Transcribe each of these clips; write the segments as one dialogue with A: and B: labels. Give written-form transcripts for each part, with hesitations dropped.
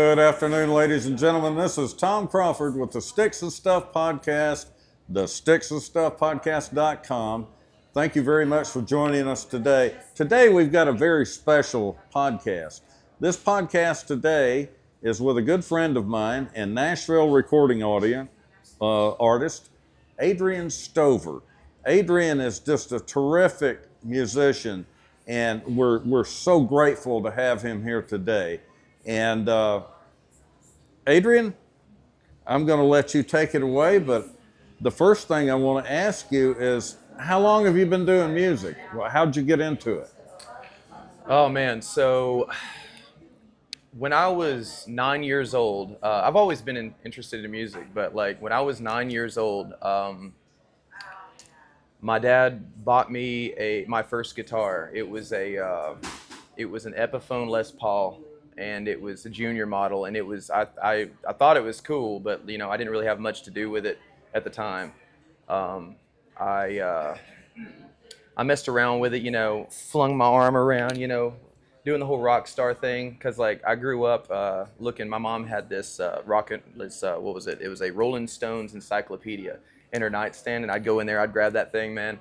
A: Good afternoon, ladies and gentlemen. This is Tom Crawford with the Stix and Stuff podcast, the stixandstuffpodcast.com. Thank you very much for joining us today. Today, we've got a very special podcast. This podcast today is with a good friend of mine and Nashville recording artist, Adrian Stover. Adrian is just a terrific musician, and we're so grateful to have him here today. And Adrian, I'm going to let you take it away, but the first thing I want to ask you is, how long have you been doing music? How'd you get into it?
B: Oh man, so when I was 9 years old, I've always been interested in music, but like when I was 9 years old, my dad bought me my first guitar. It was an Epiphone Les Paul, and it was a junior model, and I thought it was cool, but I didn't really have much to do with it at the time. I messed around with it, flung my arm around, doing the whole rock star thing, because like I grew up my mom had this what was it? It was a Rolling Stones encyclopedia in her nightstand, and I'd go in there, I'd grab that thing, man,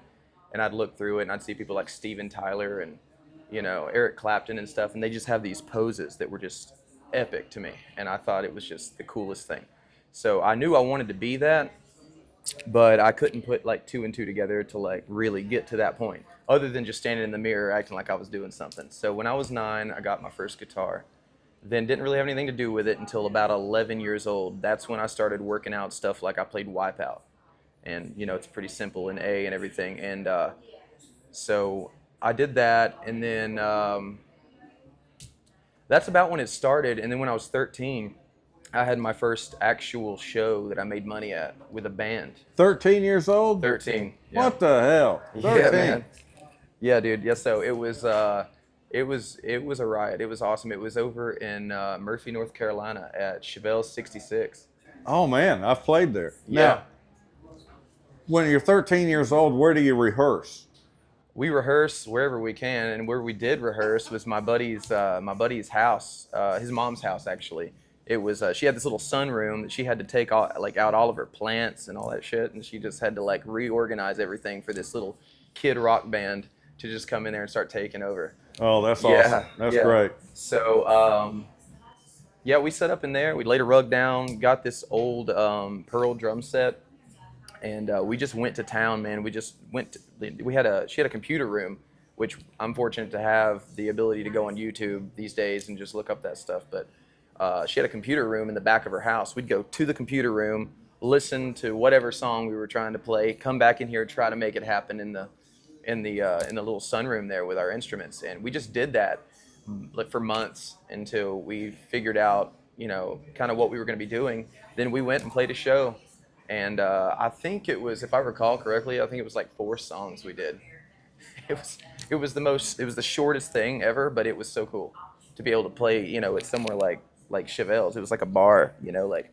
B: and I'd look through it, and I'd see people like Steven Tyler and Eric Clapton and stuff, and they just have these poses that were just epic to me, and I thought it was just the coolest thing. So I knew I wanted to be that, but I couldn't put like two and two together to like really get to that point, other than just standing in the mirror acting like I was doing something. So when I was 9, I got my first guitar, then didn't really have anything to do with it until about 11 years old. That's when I started working out stuff like I played Wipeout, and it's pretty simple in A and everything, and so I did that, and then that's about when it started. And then when I was 13, I had my first actual show that I made money at with a band.
A: 13 years old?
B: 13. Yeah.
A: What the hell? 13.
B: Yeah, man. Yeah, dude. Yeah, so it was a riot. It was awesome. It was over in Murphy, North Carolina at Chevel 66.
A: Oh man, I've played there.
B: Yeah.
A: Now, when you're 13 years old, where do you rehearse?
B: We rehearse wherever we can, and where we did rehearse was my buddy's house, his mom's house actually. It was she had this little sunroom that she had to take out all of her plants and all that shit, and she just had to like reorganize everything for this little kid rock band to just come in there and start taking over.
A: Oh, that's awesome. That's great.
B: So we set up in there. We laid a rug down, got this old Pearl drum set. And we just went to town, man. She had a computer room, which I'm fortunate to have the ability to go on YouTube these days and just look up that stuff. But she had a computer room in the back of her house. We'd go to the computer room, listen to whatever song we were trying to play, come back in here, try to make it happen in the little sunroom there with our instruments. And we just did that for months until we figured out, kind of what we were going to be doing. Then we went and played a show. And I think it was, if I recall correctly, I think it was like 4 songs we did. It was the shortest thing ever, but it was so cool to be able to play, at somewhere like Chevel's. It was like a bar, like.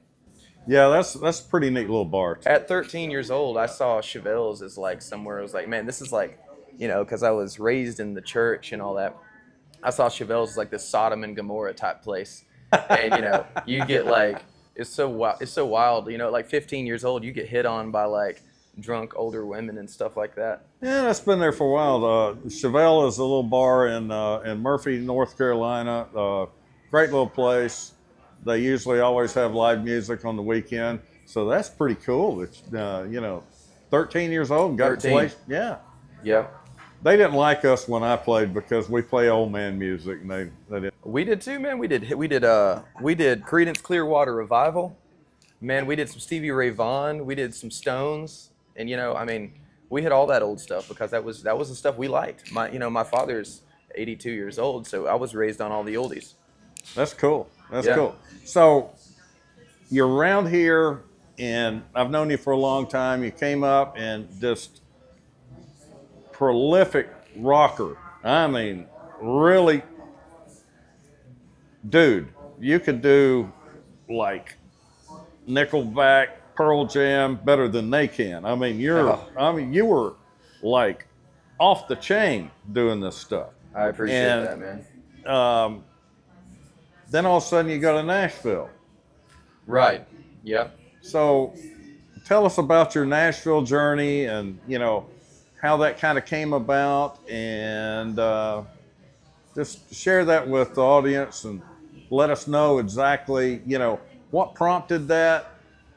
A: Yeah, that's a pretty neat little bar.
B: At 13 years old, I saw Chevel's as like somewhere. I was like, man, this is like, because I was raised in the church and all that. I saw Chevel's as like this Sodom and Gomorrah type place, and you get like. It's so wild, like 15 years old, you get hit on by like drunk older women and stuff like that.
A: Yeah, that's been there for a while. Chevel is a little bar in Murphy, North Carolina. Great little place. They usually always have live music on the weekend, so that's pretty cool. It's 13 years old and got 13. To play. Yeah.
B: Yeah.
A: They didn't like us when I played because we play old man music, and they didn't.
B: We did too, man. We did Creedence Clearwater Revival. Man, we did some Stevie Ray Vaughan. We did some Stones, and we had all that old stuff because that was the stuff we liked. My father's 82 years old, so I was raised on all the oldies.
A: That's cool. That's cool. So you're around here, and I've known you for a long time. You came up and just prolific rocker. I mean, really, dude, you could do like Nickelback, Pearl Jam better than they can. I mean, you were like off the chain doing this stuff.
B: I appreciate that, man.
A: Then all of a sudden you go to Nashville.
B: Right. Yep.
A: So tell us about your Nashville journey and, how that kind of came about, and just share that with the audience and let us know exactly, what prompted that,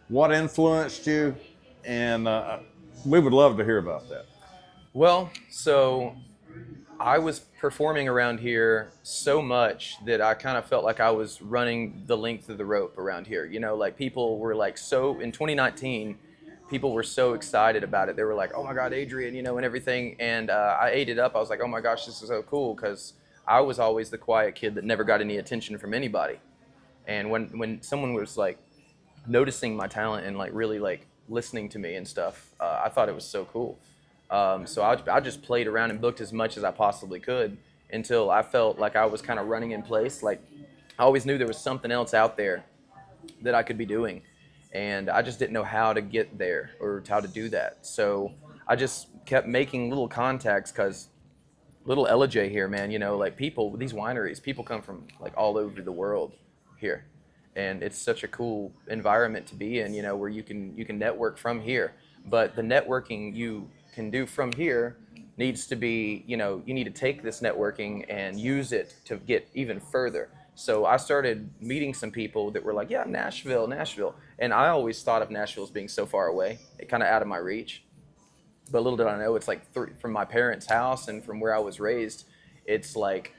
A: what influenced you, and we would love to hear about that.
B: Well, so I was performing around here so much that I kind of felt like I was running the length of the rope around here. Like people were like in 2019, people were so excited about it. They were like, oh my God, Adrian, and everything. And I ate it up. I was like, oh my gosh, this is so cool, because I was always the quiet kid that never got any attention from anybody. And when someone was like noticing my talent and like really like listening to me and stuff, I thought it was so cool. So I just played around and booked as much as I possibly could until I felt like I was kind of running in place. Like I always knew there was something else out there that I could be doing, and I just didn't know how to get there or how to do that. So I just kept making little contacts, because little Ellijay here, man, like people, these wineries, people come from like all over the world here. And it's such a cool environment to be in, where you can network from here. But the networking you can do from here needs to be, you need to take this networking and use it to get even further. So I started meeting some people that were like, yeah, Nashville. And I always thought of Nashville as being so far away, kind of out of my reach. But little did I know, it's like from my parents' house and from where I was raised, it's like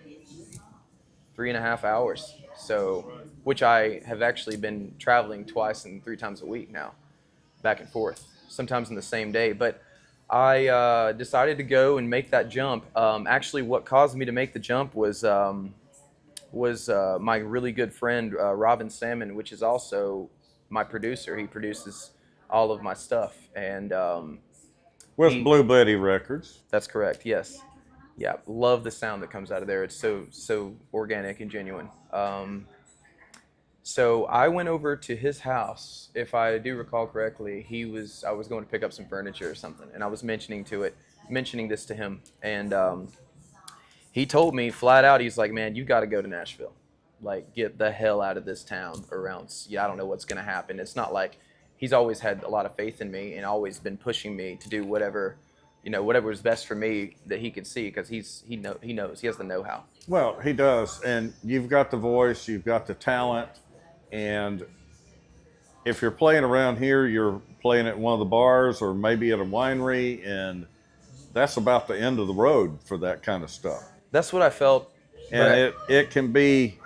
B: 3.5 hours. So, which I have actually been traveling twice and 3 times a week now, back and forth, sometimes in the same day. But I decided to go and make that jump. Actually, what caused me to make the jump was my really good friend, Robin Salmon, which is also my producer. He produces all of my stuff. And
A: with Blue Betty Records.
B: That's correct, yes. Yeah, love the sound that comes out of there. It's so organic and genuine. So I went over to his house. If I do recall correctly, I was going to pick up some furniture or something, and I was mentioning this to him, and he told me flat out, he's like, man, you got to go to Nashville. Like, get the hell out of this town, or else, I don't know what's going to happen. It's not like, he's always had a lot of faith in me and always been pushing me to do whatever is best for me that he could see, because he knows, he has the know-how.
A: Well, he does, and you've got the voice, you've got the talent, and if you're playing around here, you're playing at one of the bars or maybe at a winery, and that's about the end of the road for that kind of stuff.
B: That's what I felt.
A: And it can be,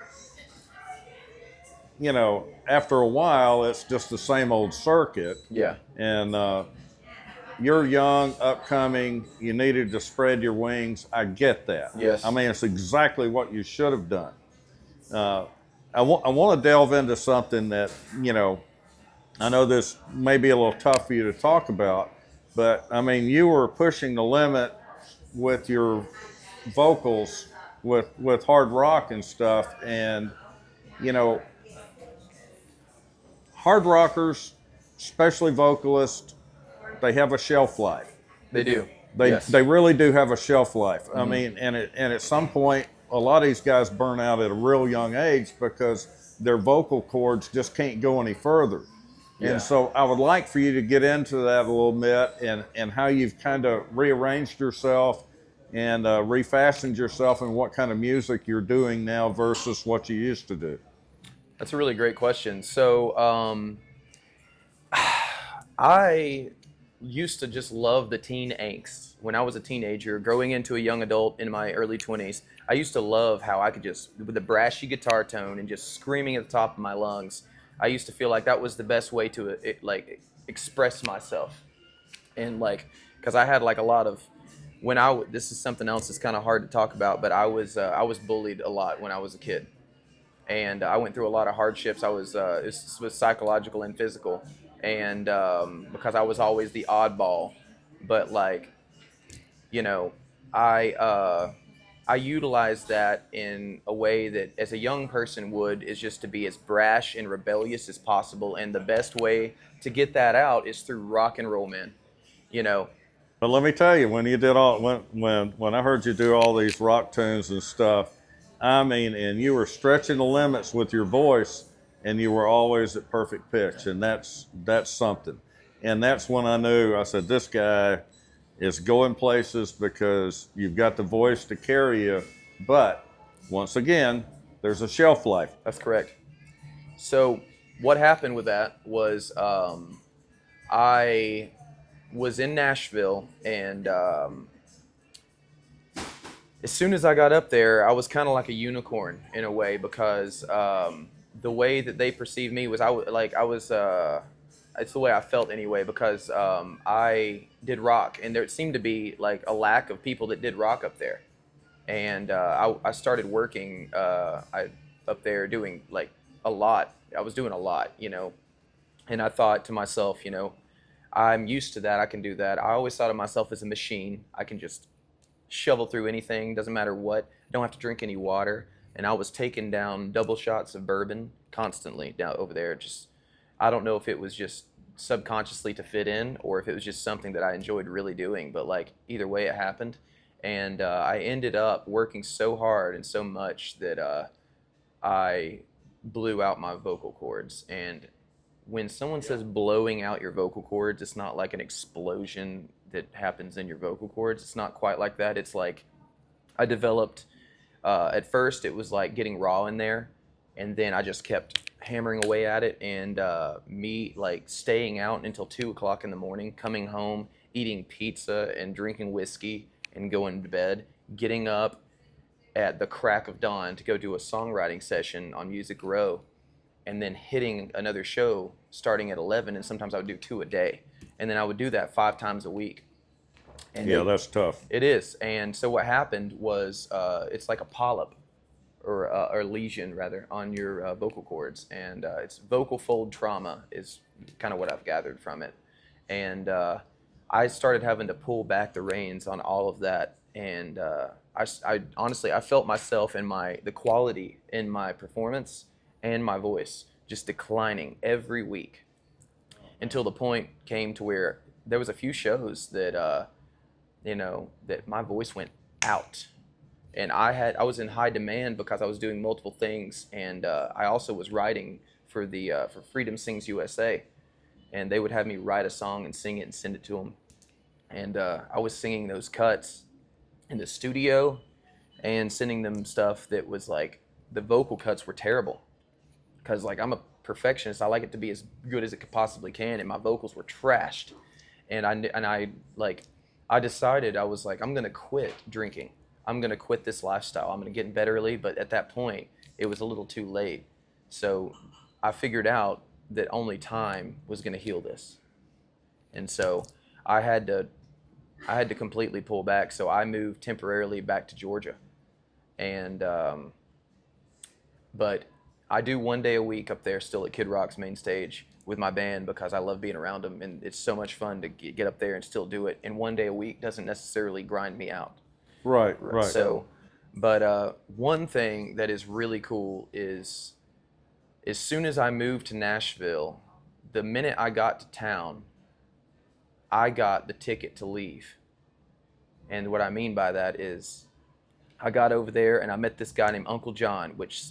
A: after a while, it's just the same old circuit.
B: Yeah.
A: And you're young, upcoming, you needed to spread your wings. I get that.
B: Yes.
A: I mean, it's exactly what you should have done. I want to delve into something that, I know this may be a little tough for you to talk about, but I mean, you were pushing the limit with your vocals with hard rock and stuff, and, hard rockers, especially vocalists, they have a shelf life.
B: They do.
A: They really do have a shelf life. Mm-hmm. I mean, and at some point, a lot of these guys burn out at a real young age because their vocal cords just can't go any further. Yeah. And so I would like for you to get into that a little bit, and how you've kind of rearranged yourself and refashioned yourself, and what kind of music you're doing now versus what you used to do.
B: That's a really great question. So I used to just love the teen angst. When I was a teenager, growing into a young adult in my early 20s, I used to love how I could just, with the brashy guitar tone and just screaming at the top of my lungs, I used to feel like that was the best way to express myself. And because I had a lot of, this is something else that's kind of hard to talk about, but I was bullied a lot when I was a kid. And I went through a lot of hardships. It was psychological and physical. And because I was always the oddball, but I utilized that in a way that as a young person would, is just to be as brash and rebellious as possible. And the best way to get that out is through rock and roll, man.
A: But let me tell you, when you did when I heard you do all these rock tunes and stuff, I mean, and you were stretching the limits with your voice, and you were always at perfect pitch, and that's something. And that's when I knew. I said, this guy is going places because you've got the voice to carry you. But once again, there's a shelf life.
B: That's correct. So what happened with that was I was in Nashville, and as soon as I got up there, I was kind of like a unicorn in a way, because the way that they perceived me was it's the way I felt anyway, because I did rock, and there seemed to be like a lack of people that did rock up there. And I started working up there doing like a lot. I was doing a lot, and I thought to myself, I'm used to that. I can do that. I always thought of myself as a machine. I can just shovel through anything, doesn't matter what. I don't have to drink any water. And I was taking down double shots of bourbon constantly down over there. Just, I don't know if it was just subconsciously to fit in, or if it was just something that I enjoyed really doing, but like either way it happened. And I ended up working so hard and so much that I blew out my vocal cords. And when someone says blowing out your vocal cords, it's not like an explosion that happens in your vocal cords. It's not quite like that. It's like I developed, at first it was like getting raw in there, and then I just kept hammering away at it, and me like staying out until 2 o'clock in the morning, coming home, eating pizza and drinking whiskey and going to bed, getting up at the crack of dawn to go do a songwriting session on Music Row, and then hitting another show starting at 11, and sometimes I would do 2 a day. And then I would do that 5 times a week. And
A: Yeah, that's tough.
B: It is. And so what happened was it's like a polyp, or lesion rather, on your vocal cords. And it's vocal fold trauma is kind of what I've gathered from it. And I started having to pull back the reins on all of that. And I honestly, I felt myself and the quality in my performance and my voice just declining every week, until the point came to where there was a few shows that that my voice went out, and I was in high demand because I was doing multiple things, and I also was writing for for Freedom Sings USA, and they would have me write a song and sing it and send it to them, and I was singing those cuts in the studio and sending them stuff that was like, the vocal cuts were terrible, because like I'm a perfectionist. I like it to be as good as it could possibly can, and my vocals were trashed. And I decided, I was like, I'm gonna quit drinking. I'm gonna quit this lifestyle. I'm gonna get in bed early. But at that point, it was a little too late. So I figured out that only time was gonna heal this. And so I had to completely pull back. So I moved temporarily back to Georgia, and but I do 1 day a week up there still at Kid Rock's main stage with my band, because I love being around them, and it's so much fun to get up there and still do it. And 1 day a week doesn't necessarily grind me out.
A: Right.
B: So, but one thing that is really cool is, as soon as I moved to Nashville, the minute I got to town, I got the ticket to leave. And what I mean by that is, I got over there and I met this guy named Uncle John, which,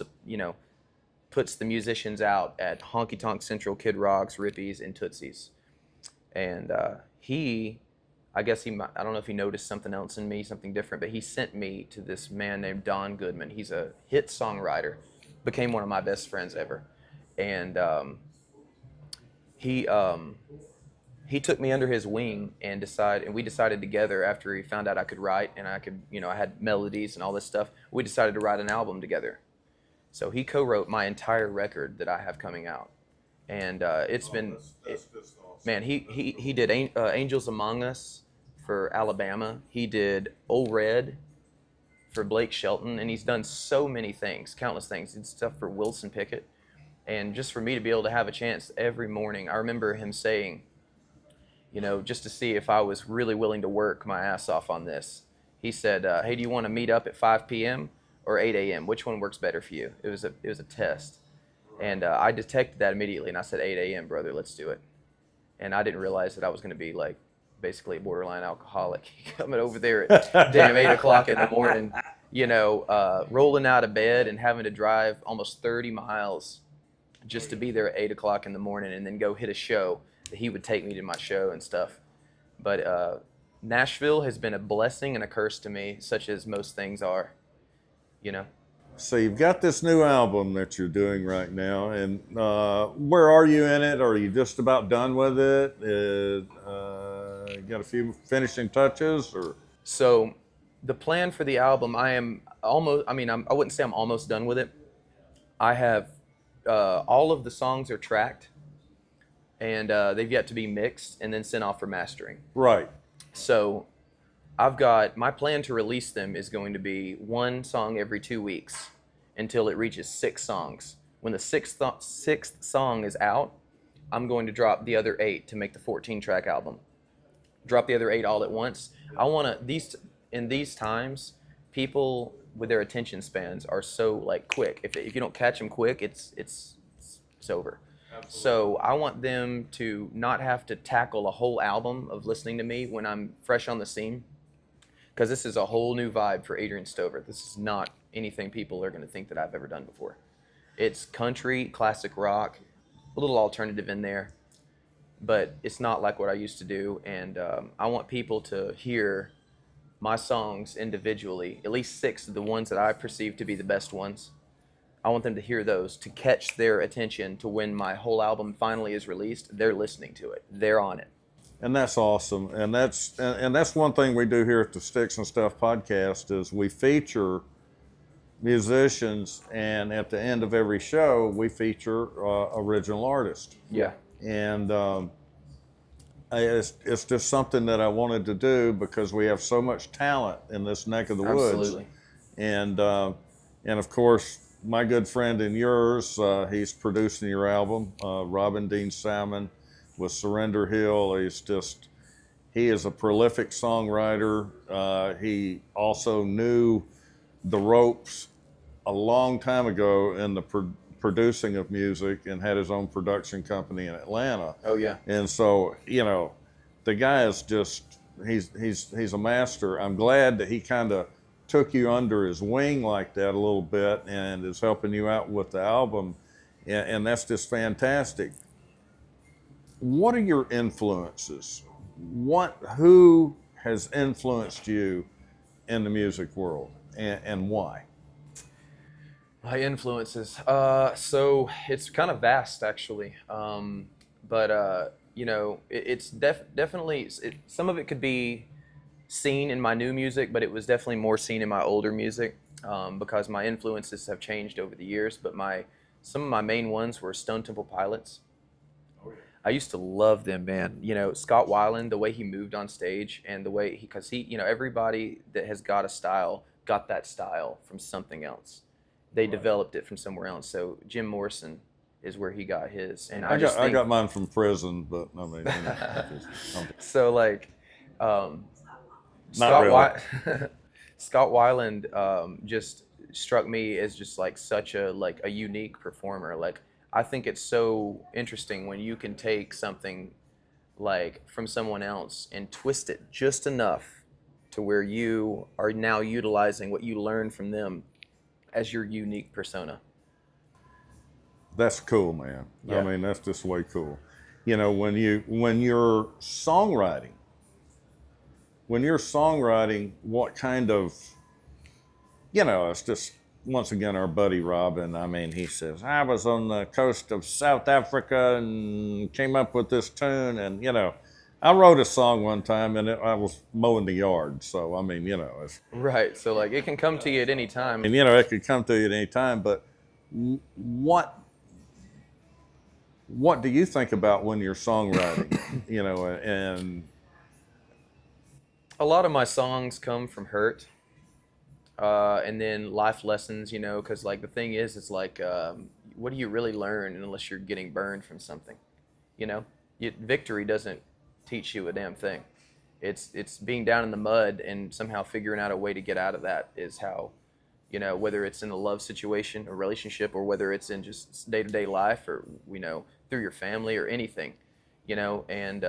B: puts the musicians out at Honky Tonk Central, Kid Rock's, Rippies, and Tootsie's. And I don't know if he noticed something else in me, something different, but he sent me to this man named Don Goodman. He's a hit songwriter, became one of my best friends ever. And he took me under his wing, and we decided together, after he found out I could write and I had melodies and all this stuff, we decided to write an album together. So he co-wrote my entire record that I have coming out, and that's awesome. Man, he did Angels Among Us for Alabama. He did Old Red for Blake Shelton, and he's done so many things, countless things. He did stuff for Wilson Pickett, and just for me to be able to have a chance every morning. I remember him saying, just to see if I was really willing to work my ass off on this. He said, "Hey, do you want to meet up at 5 p.m. or 8 a.m.? Which one works better for you?" It was a test. And I detected that immediately, and I said, 8 a.m., brother, let's do it. And I didn't realize that I was going to be basically a borderline alcoholic coming over there at damn 8 o'clock in the morning. rolling out of bed and having to drive almost 30 miles just to be there at 8 o'clock in the morning and then go hit a show. He would take me to my show and stuff. But Nashville has been a blessing and a curse to me, such as most things are, you know.
A: So you've got this new album that you're doing right now, and where are you in it? Are you just about done with it? You got a few finishing touches, or?
B: So the plan for the album, I wouldn't say I'm almost done with it. I have all of the songs are tracked, and they've yet to be mixed and then sent off for mastering.
A: Right.
B: So I've got, my plan to release them is going to be one song every 2 weeks until it reaches 6 songs. When the sixth song is out, I'm going to drop the other 8 to make the 14-track album. Drop the other 8 all at once. I want to, in these times, people with their attention spans are so like quick. If you don't catch them quick, it's over. Absolutely. So I want them to not have to tackle a whole album of listening to me when I'm fresh on the scene, because this is a whole new vibe for Adrian Stover. This is not anything people are going to think that I've ever done before. It's country, classic rock, a little alternative in there, but it's not like what I used to do. And I want people to hear my songs individually, at least 6 of the ones that I perceive to be the best ones. I want them to hear those to catch their attention to when my whole album finally is released. They're listening to it. They're on it.
A: And that's awesome. And that's one thing we do here at the Stix and Stuff podcast is we feature musicians, and at the end of every show we feature original artists.
B: Yeah.
A: And it's just something that I wanted to do because we have so much talent in this neck of the woods.
B: Absolutely.
A: And of course, my good friend and yours, he's producing your album, Robin Dean Salmon with Surrender Hill. He is a prolific songwriter. He also knew the ropes a long time ago in the producing of music and had his own production company in Atlanta.
B: Oh yeah.
A: And so, the guy is just, he's a master. I'm glad that he kind of took you under his wing like that a little bit and is helping you out with the album. And that's just fantastic. What are your influences? Who has influenced you in the music world, and why?
B: My influences. So it's kind of vast, actually. But it's definitely, some of it could be seen in my new music, but it was definitely more seen in my older music because my influences have changed over the years. But some of my main ones were Stone Temple Pilots. Oh, yeah. I used to love them, man. Scott Weiland, the way he moved on stage and the way because everybody that has got a style got that style from something else. They developed it from somewhere else. So Jim Morrison is where he got his. And I
A: got mine from prison, but I mean,
B: so like,
A: not really.
B: Scott Weiland just struck me as just like such a unique performer. Like, I think it's so interesting when you can take something like from someone else and twist it just enough to where you are now utilizing what you learned from them as your unique persona.
A: That's cool, man.
B: Yeah.
A: I mean, that's just way cool. When you're songwriting, what kind of, it's just, once again, our buddy Robin, I mean, he says, I was on the coast of South Africa and came up with this tune. And, I wrote a song one time and I was mowing the yard. So, I mean, it's.
B: Right. So, like, it can come to you at any time.
A: And, it could come to you at any time. But what do you think about when you're songwriting, and.
B: A lot of my songs come from hurt. And then life lessons, because like the thing is, it's like, what do you really learn unless you're getting burned from something? Victory doesn't teach you a damn thing. It's being down in the mud and somehow figuring out a way to get out of that is how, whether it's in a love situation or relationship or whether it's in just day-to-day life or, through your family or anything, and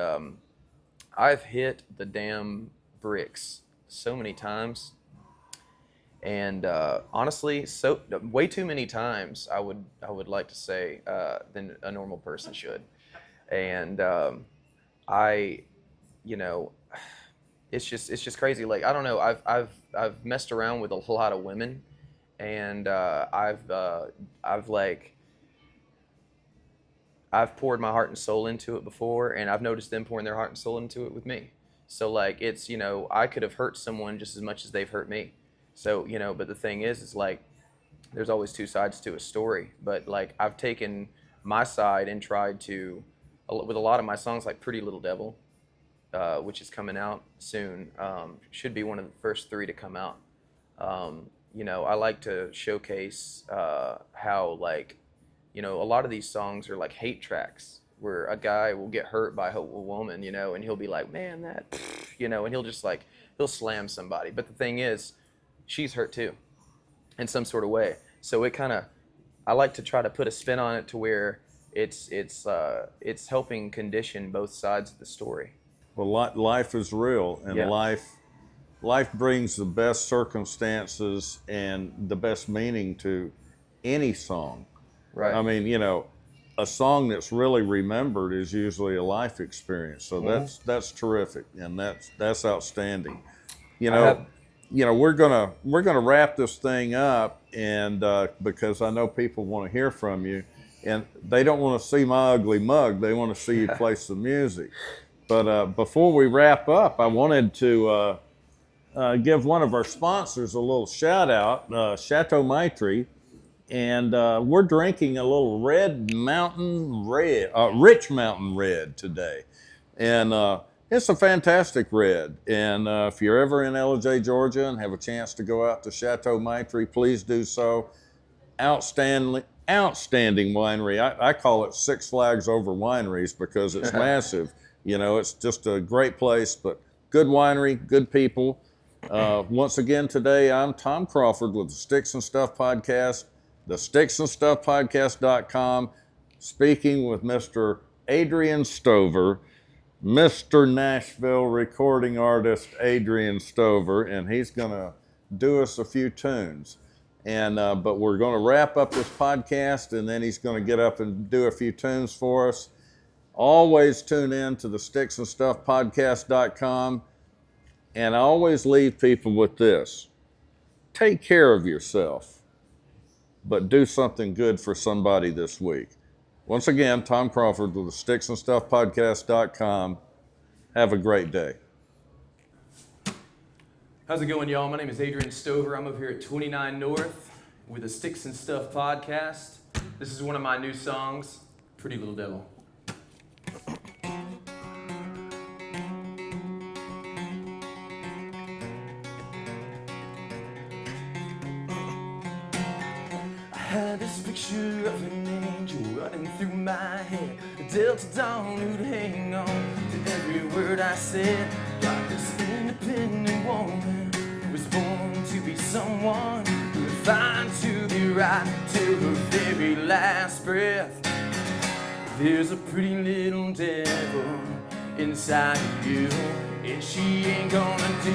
B: I've hit the damn bricks so many times. And honestly, so way too many times I would like to say than a normal person should. And I, you know, it's just crazy. Like I don't know. I've messed around with a lot of women, and I've poured my heart and soul into it before, and I've noticed them pouring their heart and soul into it with me. So like it's I could have hurt someone just as much as they've hurt me. So but the thing is like there's always two sides to a story. But like I've taken my side and tried to with a lot of my songs like Pretty Little Devil, which is coming out soon. Should be one of the first 3 to come out. I like to showcase how like a lot of these songs are like hate tracks where a guy will get hurt by a woman, and he'll be like, man, that, and he'll slam somebody. But the thing is, she's hurt too in some sort of way. So I like to try to put a spin on it to where it's helping condition both sides of the story.
A: Well, life is real, and
B: Yeah.
A: life brings the best circumstances and the best meaning to any song.
B: Right.
A: I mean, a song that's really remembered is usually a life experience. So that's terrific, and that's outstanding. We're gonna wrap this thing up, and because I know people want to hear from you, and they don't want to see my ugly mug. They want to see you play some music. But before we wrap up, I wanted to give one of our sponsors a little shout out, Chateau Maitre. And we're drinking a little Rich Mountain Red today. And it's a fantastic red. And if you're ever in Ellijay, Georgia and have a chance to go out to Chateau Maitre, please do so. Outstanding winery. I call it Six Flags over wineries because it's massive. It's just a great place, but good winery, good people. Once again today, I'm Tom Crawford with the Stix and Stuff Podcast. The sticksandstuffpodcast.com, speaking with Mr. Adrian Stover, Mr. Nashville recording artist Adrian Stover, and he's going to do us a few tunes. And but we're going to wrap up this podcast, and then he's going to get up and do a few tunes for us. Always tune in to the sticksandstuffpodcast.com, and I always leave people with this. Take care of yourself, but do something good for somebody this week. Once again, Tom Crawford with the sticksandstuffpodcast.com. Have a great day.
B: How's it going, y'all? My name is Adrian Stover. I'm over here at 29 North with the Stix and Stuff Podcast. This is one of my new songs, Pretty Little Devil. I had this picture of an angel running through my head. A Delta Dawn who'd hang on to every word I said. Got this independent woman who was born to be someone who would find to be right till her very last breath. There's a pretty little devil inside of you, and she ain't gonna do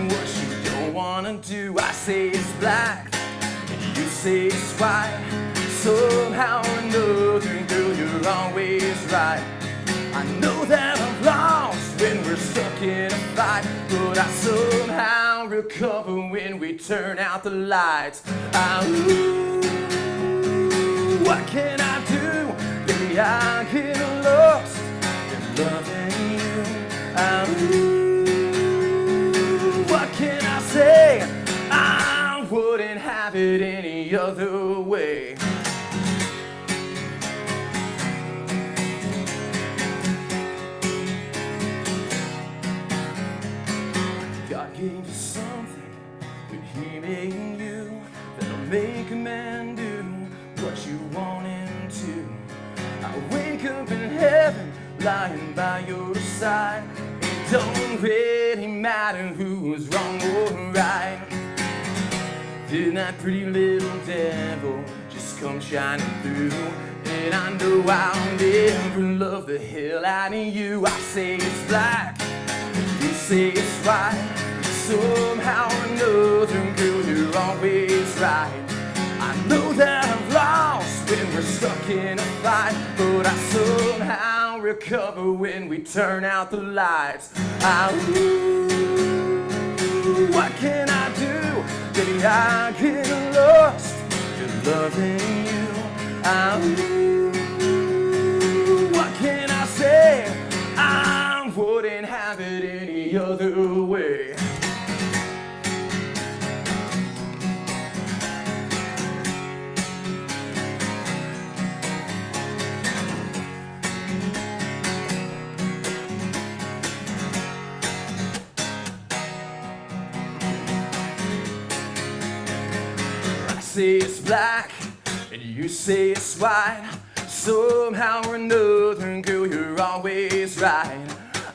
B: what she don't wanna do. I say it's black, you say it's white. Somehow or another, girl, you're always right. I know that I'm lost when we're stuck in a fight, but I somehow recover when we turn out the lights. What can I do? Baby, I get lost in loving you. What can I say? I wouldn't have it any other way. God gave you something when He made you that'll make a man do what you want him to. I wake up in heaven lying by your side. It don't really matter who's wrong or right. Then that pretty little devil just come shining through, and I know I'll never love the hell out of you. I say it's black, you say it's white. Somehow or another, girl, you're stuck in a fight, but I somehow recover when we turn out the lights. What can I do? Baby, I get lost in loving you. What can I say? I wouldn't have it any other way. I say it's black and you say it's white. Somehow or another, girl, you're always right.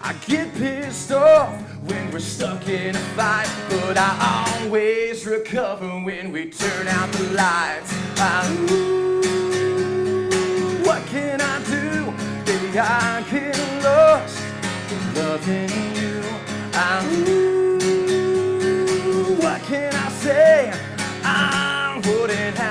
B: I get pissed off when we're stuck in a fight, but I always recover when we turn out the lights. What can I do? Baby, I get lost in loving you. What can I say? I wouldn't have